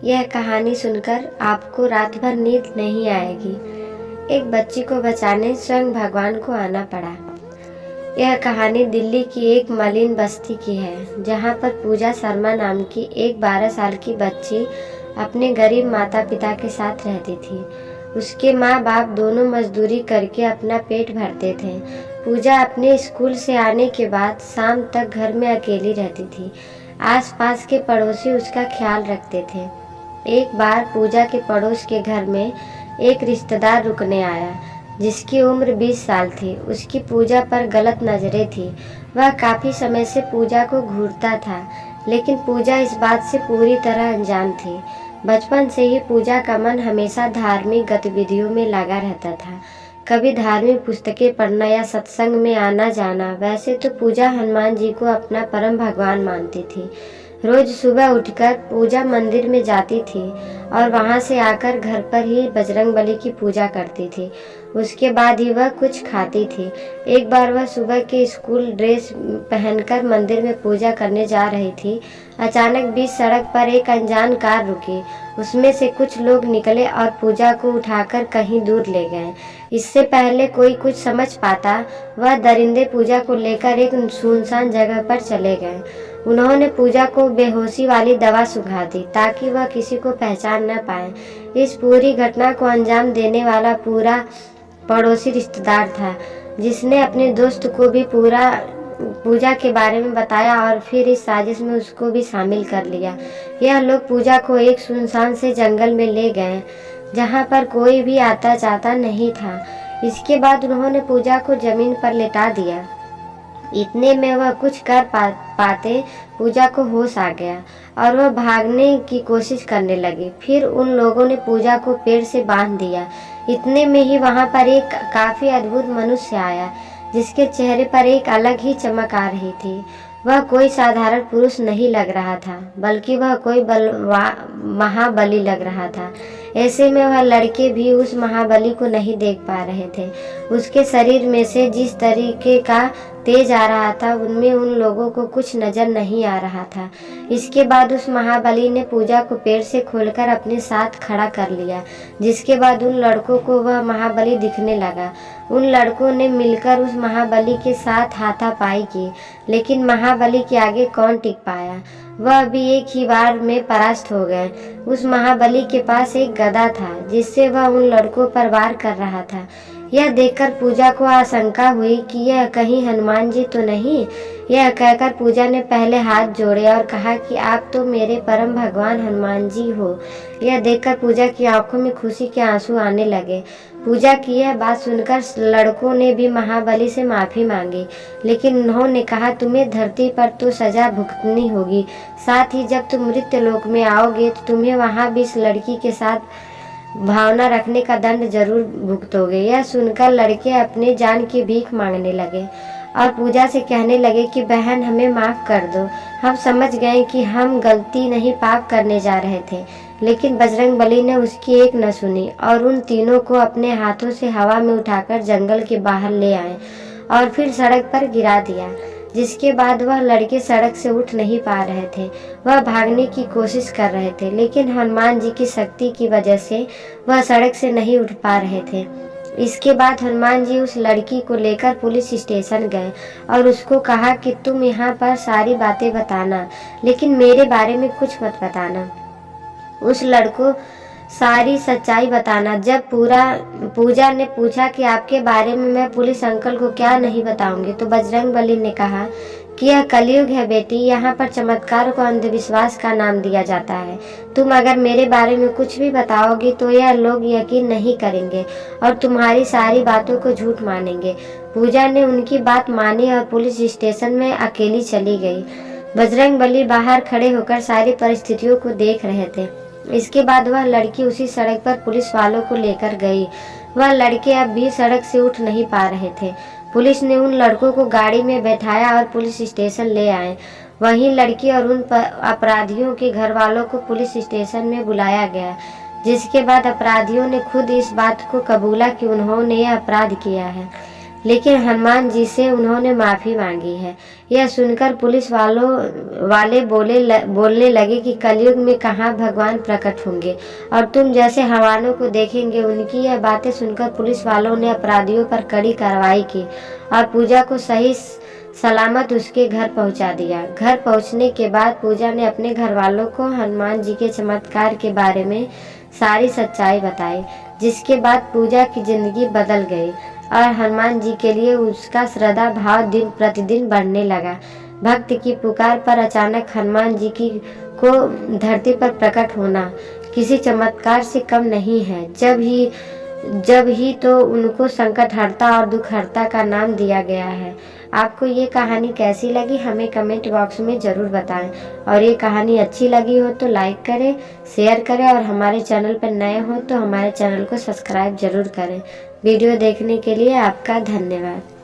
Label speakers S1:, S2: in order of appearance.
S1: यह कहानी सुनकर आपको रात भर नींद नहीं आएगी। एक बच्ची को बचाने स्वयं भगवान को आना पड़ा। यह कहानी दिल्ली की एक मलिन बस्ती की है, जहां पर पूजा शर्मा नाम की एक 12 साल की बच्ची अपने गरीब माता पिता के साथ रहती थी। उसके माँ बाप दोनों मजदूरी करके अपना पेट भरते थे। पूजा अपने स्कूल से आने के बाद शाम तक घर में अकेली रहती थी। आसपास के पड़ोसी उसका ख्याल रखते थे। एक बार पूजा के पड़ोस के घर में एक रिश्तेदार रुकने आया, जिसकी उम्र 20 साल थी। उसकी पूजा पर गलत नजरें थी। वह काफ़ी समय से पूजा को घूरता था, लेकिन पूजा इस बात से पूरी तरह अनजान थी। बचपन से ही पूजा का मन हमेशा धार्मिक गतिविधियों में लगा रहता था। कभी धार्मिक पुस्तकें पढ़ना या सत्संग में आना जाना। वैसे तो पूजा हनुमान जी को अपना परम भगवान मानती थी। रोज सुबह उठकर पूजा मंदिर में जाती थी और वहां से आकर घर पर ही बजरंगबली की पूजा करती थी। उसके बाद ही वह कुछ खाती थी। एक बार वह सुबह के स्कूल ड्रेस पहनकर मंदिर में पूजा करने जा रही थी। अचानक बीच सड़क पर एक अनजान कार रुकी। उसमें से कुछ लोग निकले और पूजा को उठाकर कहीं दूर ले गए। इससे पहले कोई कुछ समझ पाता, वह दरिंदे पूजा को लेकर एक सुनसान जगह पर चले गए। उन्होंने पूजा को बेहोशी वाली दवा सुंघा दी ताकि वह किसी को पहचान न पाए। इस पूरी घटना को अंजाम देने वाला पूरा पड़ोसी रिश्तेदार था, जिसने अपने दोस्त को भी पूरा पूजा के बारे में बताया और फिर इस साजिश में उसको भी शामिल कर लिया। यह लोग पूजा को एक सुनसान से जंगल में ले गए, जहाँ पर कोई भी आता जाता नहीं था। इसके बाद उन्होंने पूजा को जमीन पर लेटा दिया। इतने में वह कुछ कर पाते पूजा को होश आ गया और वह भागने की कोशिश करने लगी। फिर उन लोगों ने पूजा को पेड़ से बांध दिया। इतने में ही वहां पर एक काफी अद्भुत मनुष्य आया, जिसके चेहरे पर एक अलग ही चमक आ रही थी। वह कोई साधारण पुरुष नहीं लग रहा था, बल्कि वह कोई महाबली लग रहा था। ऐसे में वह लड़के भी उस महाबली को नहीं देख पा रहे थे। उसके शरीर में से जिस तरीके का तेज आ रहा था, उनमें उन लोगों को कुछ नजर नहीं आ रहा था। इसके बाद उस महाबली ने पूजा को पेड़ से खोलकर अपने साथ खड़ा कर लिया, जिसके बाद उन लड़कों को वह महाबली दिखने लगा। उन लड़कों ने मिलकर उस महाबली के साथ हाथापाई की, लेकिन महाबली के आगे कौन टिक पाया। वह भी एक ही बार में परास्त हो गए। उस महाबली के पास एक गदा था, जिससे वह उन लड़कों पर वार कर रहा था। यह देखकर पूजा को आशंका हुई कि यह कहीं हनुमान जी तो नहीं। यह कहकर पूजा ने पहले हाथ जोड़े और कहा कि आप तो मेरे परम भगवान हनुमान जी हो। यह देखकर पूजा की आंखों में खुशी के आंसू आने लगे। पूजा की यह बात सुनकर लड़कों ने भी महाबली से माफी मांगी, लेकिन उन्होंने कहा तुम्हें धरती पर तो सजा भुगतनी होगी, साथ ही जब तुम मृत्यु लोक में आओगे तो तुम्हें वहां भी इस लड़की के साथ भावना रखने का दंड जरूर भुगतोगे। यह सुनकर लड़के अपने जान की भीख मांगने लगे और पूजा से कहने लगे कि बहन हमें माफ कर दो, हम समझ गए कि हम गलती नहीं पाप करने जा रहे थे। लेकिन बजरंगबली ने उसकी एक न सुनी और उन तीनों को अपने हाथों से हवा में उठाकर जंगल के बाहर ले आए और फिर सड़क पर गिरा दिया। जिसके बाद वह लड़के सड़क से उठ नहीं पा रहे थे। वह भागने की कोशिश कर रहे थे, लेकिन हनुमान जी की शक्ति की वजह से वह सड़क से नहीं उठ पा रहे थे। इसके बाद हनुमान जी उस लड़की को लेकर पुलिस स्टेशन गए और उसको कहा कि तुम यहाँ पर सारी बातें बताना, लेकिन मेरे बारे में कुछ मत बताना। उस लड़को सारी सच्चाई बताना। जब पूजा ने पूछा कि आपके बारे में मैं पुलिस अंकल को क्या नहीं बताऊंगी, तो बजरंगबली ने कहा कि यह कलयुग है बेटी, यहाँ पर चमत्कार को अंधविश्वास का नाम दिया जाता है। तुम अगर मेरे बारे में कुछ भी बताओगी तो यह लोग यकीन नहीं करेंगे और तुम्हारी सारी बातों को झूठ मानेंगे। पूजा ने उनकी बात मानी और पुलिस स्टेशन में अकेली चली गई। बजरंगबली बाहर खड़े होकर सारी परिस्थितियों को देख रहे थे। इसके बाद वह लड़की उसी सड़क पर पुलिस वालों को लेकर गई। वह लड़के अब भी सड़क से उठ नहीं पा रहे थे। पुलिस ने उन लड़कों को गाड़ी में बैठाया और पुलिस स्टेशन ले आए। वहीं लड़की और उन अपराधियों के घर वालों को पुलिस स्टेशन में बुलाया गया, जिसके बाद अपराधियों ने खुद इस बात को कबूला कि उन्होंने यह अपराध किया है। लेकिन हनुमान जी से उन्होंने माफ़ी मांगी है। यह सुनकर पुलिस वाले बोलने लगे कि कलयुग में कहाँ भगवान प्रकट होंगे और तुम जैसे हवानों को देखेंगे। उनकी यह बातें सुनकर पुलिस वालों ने अपराधियों पर कड़ी कार्रवाई की और पूजा को सही सलामत उसके घर पहुंचा दिया। घर पहुंचने के बाद पूजा ने अपने घर वालों को हनुमान जी के चमत्कार के बारे में सारी सच्चाई बताई, जिसके बाद पूजा की जिंदगी बदल गई और हनुमान जी के लिए उसका श्रद्धा भाव दिन प्रतिदिन बढ़ने लगा। भक्त की पुकार पर अचानक हनुमान जी को धरती पर प्रकट होना किसी चमत्कार से कम नहीं है। जब ही तो उनको संकटहर्ता और दुखहर्ता का नाम दिया गया है। आपको ये कहानी कैसी लगी हमें कमेंट बॉक्स में ज़रूर बताएं और ये कहानी अच्छी लगी हो तो लाइक करें, शेयर करें और हमारे चैनल पर नए हो तो हमारे चैनल को सब्सक्राइब ज़रूर करें। वीडियो देखने के लिए आपका धन्यवाद।